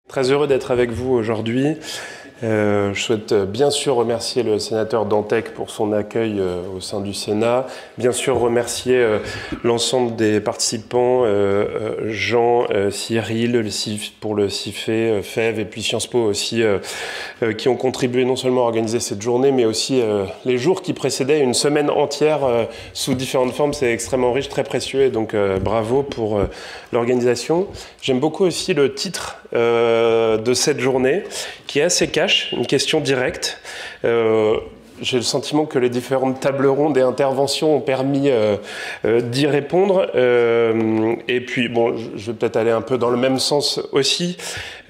Très heureux d'être avec vous aujourd'hui. Je souhaite bien sûr remercier le sénateur Dantec pour son accueil au sein du Sénat. Bien sûr remercier l'ensemble des participants, Jean, Cyril, pour le CIFE, FEV et puis Sciences Po aussi, qui ont contribué non seulement à organiser cette journée, mais aussi les jours qui précédaient, une semaine entière sous différentes formes. C'est extrêmement riche, très précieux, et donc bravo pour l'organisation. J'aime beaucoup aussi le titre de cette journée, qui est assez cash, une question directe. J'ai le sentiment que les différentes tables rondes et interventions ont permis d'y répondre. Et puis, bon, je vais peut-être aller un peu dans le même sens aussi.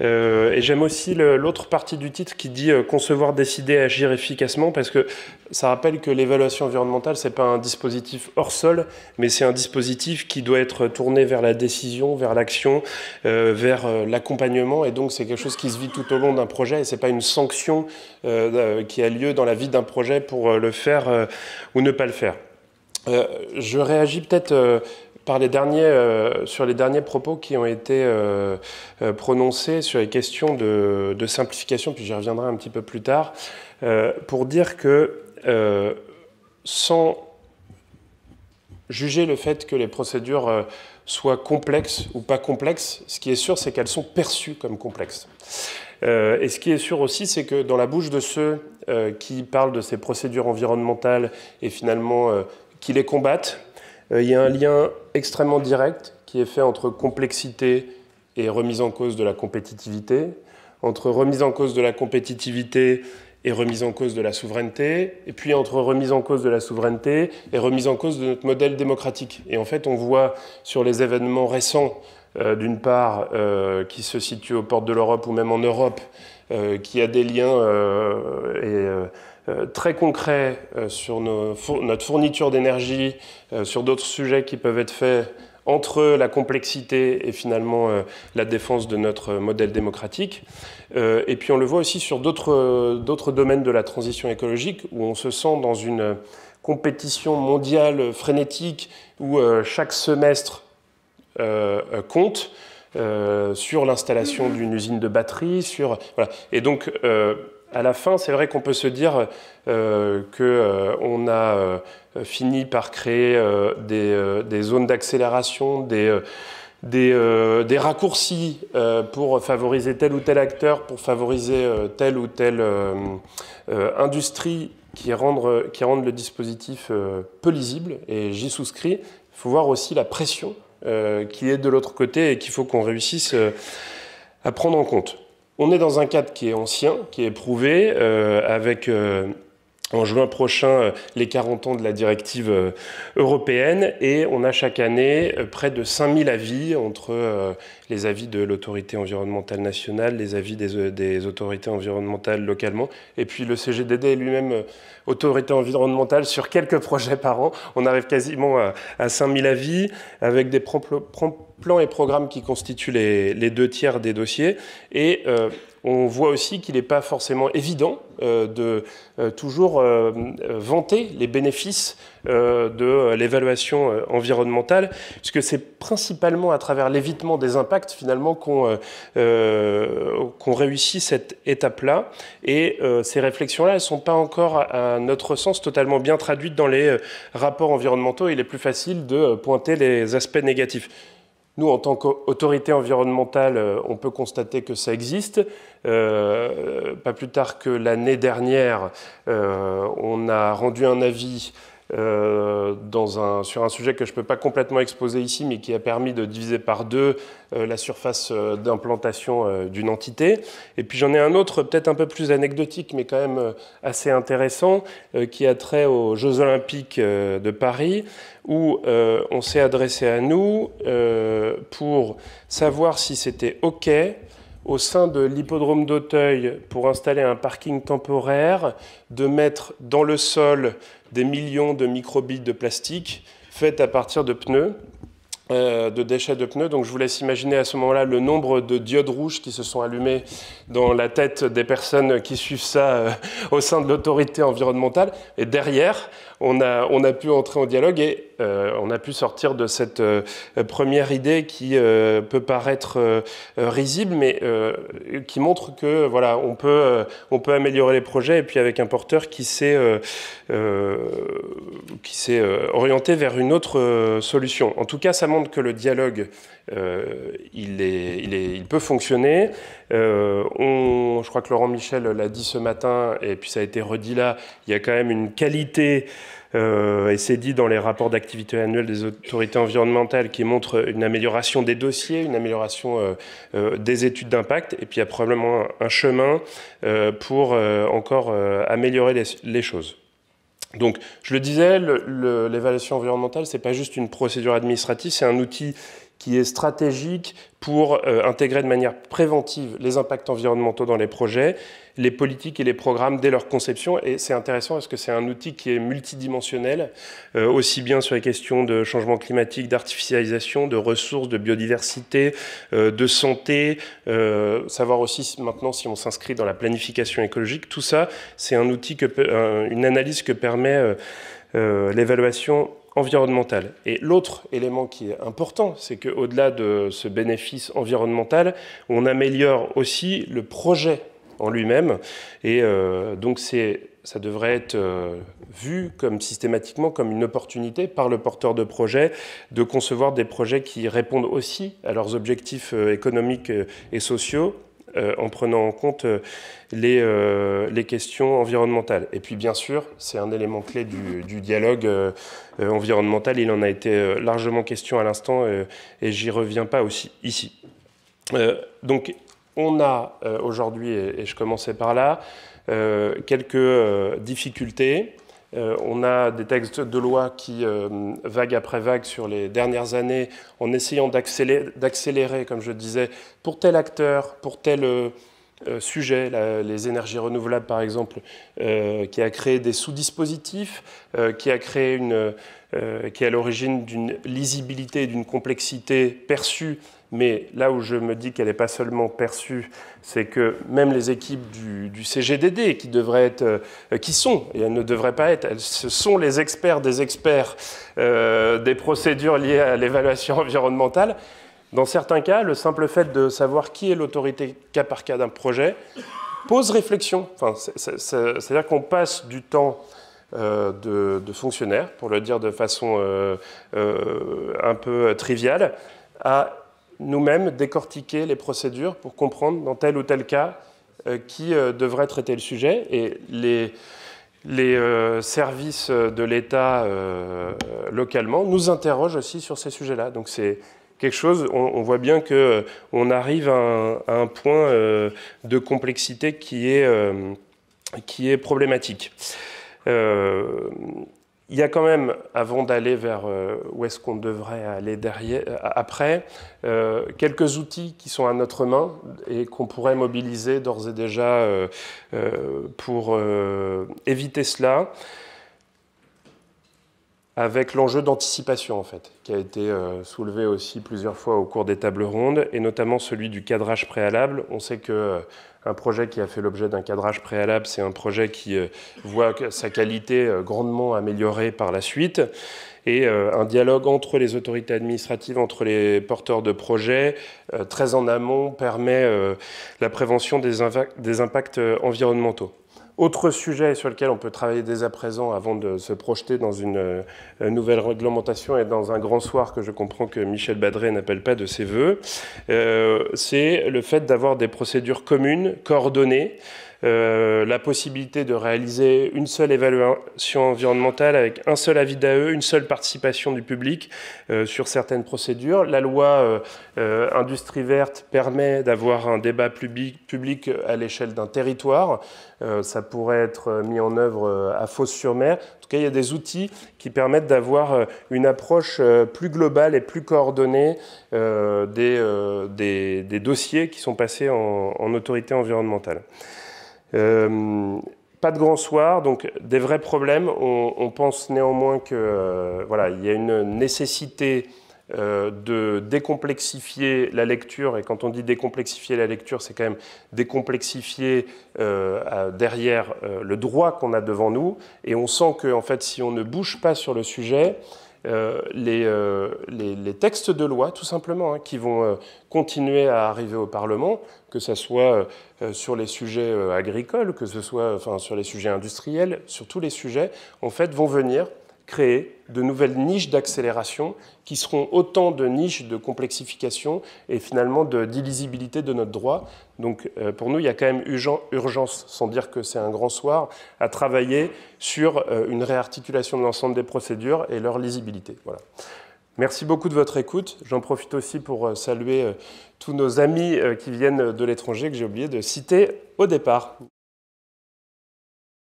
Et j'aime aussi l'autre partie du titre qui dit « Concevoir, décider, agir efficacement », parce que ça rappelle que l'évaluation environnementale, c'est pas un dispositif hors sol, mais c'est un dispositif qui doit être tourné vers la décision, vers l'action, vers l'accompagnement. Et donc, c'est quelque chose qui se vit tout au long d'un projet, et c'est pas une sanction qui a lieu dans la vie d'un projet pour le faire ou ne pas le faire. Je réagis peut-être sur les derniers propos qui ont été prononcés sur les questions de simplification, puis j'y reviendrai un petit peu plus tard, pour dire que sans juger le fait que les procédures soient complexes ou pas complexes, ce qui est sûr, c'est qu'elles sont perçues comme complexes. Et ce qui est sûr aussi, c'est que dans la bouche de ceux qui parlent de ces procédures environnementales et finalement qui les combattent, il y a un lien extrêmement direct qui est fait entre complexité et remise en cause de la compétitivité, entre remise en cause de la compétitivité et remise en cause de la souveraineté, et puis entre remise en cause de la souveraineté et remise en cause de notre modèle démocratique. Et en fait, on voit sur les événements récents, d'une part, qui se situent aux portes de l'Europe ou même en Europe, qui a des liens très concrets sur notre fourniture d'énergie, sur d'autres sujets qui peuvent être faits entre la complexité et finalement la défense de notre modèle démocratique. Et puis on le voit aussi sur d'autres domaines de la transition écologique, où on se sent dans une compétition mondiale frénétique, où chaque semestre compte sur l'installation d'une usine de batterie, voilà. Et donc à la fin, c'est vrai qu'on peut se dire qu'on a fini par créer des zones d'accélération, des raccourcis pour favoriser tel ou tel acteur, pour favoriser telle ou telle industrie qui rendent le dispositif peu lisible, et j'y souscris. Il faut voir aussi la pression qui est de l'autre côté et qu'il faut qu'on réussisse à prendre en compte. On est dans un cadre qui est ancien, qui est éprouvé, avec en juin prochain les 40 ans de la directive européenne, et on a chaque année près de 5000 avis, entre les avis de l'autorité environnementale nationale, les avis des autorités environnementales localement, et puis le CGDD est lui-même autorité environnementale sur quelques projets par an. On arrive quasiment à 5000 avis, avec des plans et programmes qui constituent les 2/3 des dossiers. Et on voit aussi qu'il n'est pas forcément évident de toujours vanter les bénéfices de l'évaluation environnementale, puisque c'est principalement à travers l'évitement des impacts finalement qu'on réussit cette étape-là. Et ces réflexions-là, elles ne sont pas encore, à notre sens, totalement bien traduites dans les rapports environnementaux. Il est plus facile de pointer les aspects négatifs. Nous, en tant qu'autorité environnementale, on peut constater que ça existe. Pas plus tard que l'année dernière, on a rendu un avis sur un sujet que je ne peux pas complètement exposer ici, mais qui a permis de diviser par 2 la surface d'implantation d'une entité. Et puis j'en ai un autre, peut-être un peu plus anecdotique, mais quand même assez intéressant, qui a trait aux Jeux Olympiques de Paris, où on s'est adressé à nous pour savoir si c'était OK au sein de l'hippodrome d'Auteuil, pour installer un parking temporaire, de mettre dans le sol des millions de microbilles de plastique faites à partir de pneus. de déchets de pneus. Donc je vous laisse imaginer à ce moment-là le nombre de diodes rouges qui se sont allumées dans la tête des personnes qui suivent ça au sein de l'autorité environnementale. Et derrière, on a pu entrer en dialogue et on a pu sortir de cette première idée qui peut paraître risible, mais qui montre que voilà, on peut améliorer les projets, et puis avec un porteur qui s'est orienté vers une autre solution. En tout cas, ça montre que le dialogue, il peut fonctionner. Je crois que Laurent Michel l'a dit ce matin, et puis ça a été redit là, il y a quand même une qualité, et c'est dit dans les rapports d'activité annuels des autorités environnementales, qui montrent une amélioration des dossiers, une amélioration des études d'impact, et puis il y a probablement un chemin pour encore améliorer les choses. Donc, je le disais, l'évaluation environnementale, c'est pas juste une procédure administrative, c'est un outil qui est stratégique pour intégrer de manière préventive les impacts environnementaux dans les projets, les politiques et les programmes dès leur conception. Et c'est intéressant parce que c'est un outil qui est multidimensionnel, aussi bien sur les questions de changement climatique, d'artificialisation, de ressources, de biodiversité, de santé, savoir aussi maintenant si on s'inscrit dans la planification écologique. Tout ça, c'est un outil, une analyse que permet l'évaluation environnementale. Et l'autre élément qui est important, c'est qu'au-delà de ce bénéfice environnemental, on améliore aussi le projet en lui-même. Et donc ça devrait être vu systématiquement comme une opportunité par le porteur de projet de concevoir des projets qui répondent aussi à leurs objectifs économiques et sociaux, en prenant en compte les questions environnementales. Et puis bien sûr, c'est un élément clé du dialogue environnemental. Il en a été largement question à l'instant et j'y reviens pas aussi ici. Donc on a aujourd'hui, et je commençais par là, quelques difficultés. On a des textes de loi qui, vague après vague sur les dernières années, en essayant d'accélérer, comme je disais, pour tel acteur, pour tel sujet, les énergies renouvelables par exemple, qui a créé des sous-dispositifs, qui est à l'origine d'une lisibilité et d'une complexité perçue. Mais là où je me dis qu'elle n'est pas seulement perçue, c'est que même les équipes du CGDD, qui sont, et elles ne devraient pas être, ce sont les experts des experts des procédures liées à l'évaluation environnementale. Dans certains cas, le simple fait de savoir qui est l'autorité cas par cas d'un projet pose réflexion. Enfin, c'est-à-dire qu'on passe du temps de fonctionnaire, pour le dire de façon un peu triviale, à nous-mêmes décortiquer les procédures pour comprendre dans tel ou tel cas qui devrait traiter le sujet. Et les services de l'État localement nous interrogent aussi sur ces sujets-là. Donc c'est quelque chose, on voit bien qu'on arrive à un point de complexité qui est problématique. Il y a quand même, avant d'aller vers où est-ce qu'on devrait aller après, quelques outils qui sont à notre main et qu'on pourrait mobiliser d'ores et déjà pour éviter cela, avec l'enjeu d'anticipation en fait, qui a été soulevé aussi plusieurs fois au cours des tables rondes, et notamment celui du cadrage préalable. On sait que un projet qui a fait l'objet d'un cadrage préalable, c'est un projet qui voit sa qualité grandement améliorée par la suite. Et un dialogue entre les autorités administratives, entre les porteurs de projets, très en amont, permet la prévention des impacts environnementaux. Autre sujet sur lequel on peut travailler dès à présent avant de se projeter dans une nouvelle réglementation et dans un grand soir que je comprends que Michel Badré n'appelle pas de ses voeux, c'est le fait d'avoir des procédures communes, coordonnées, la possibilité de réaliser une seule évaluation environnementale avec un seul avis d'AE, une seule participation du public sur certaines procédures. La loi Industrie verte permet d'avoir un débat public à l'échelle d'un territoire. Ça pourrait être mis en œuvre à Fos-sur-Mer. En tout cas, il y a des outils qui permettent d'avoir une approche plus globale et plus coordonnée des dossiers qui sont passés en autorité environnementale. Pas de grand soir, donc des vrais problèmes. On pense néanmoins que voilà, il y a une nécessité de décomplexifier la lecture, et quand on dit décomplexifier la lecture, c'est quand même décomplexifier derrière le droit qu'on a devant nous, et on sent que en fait, si on ne bouge pas sur le sujet, les textes de loi, tout simplement, hein, qui vont continuer à arriver au Parlement, que ce soit sur les sujets agricoles, que ce soit sur les sujets industriels, sur tous les sujets, en fait, vont venir créer de nouvelles niches d'accélération qui seront autant de niches de complexification et finalement d'illisibilité de notre droit. Donc pour nous, il y a quand même urgence, sans dire que c'est un grand soir, à travailler sur une réarticulation de l'ensemble des procédures et leur lisibilité. Voilà. Merci beaucoup de votre écoute. J'en profite aussi pour saluer tous nos amis qui viennent de l'étranger que j'ai oublié de citer au départ.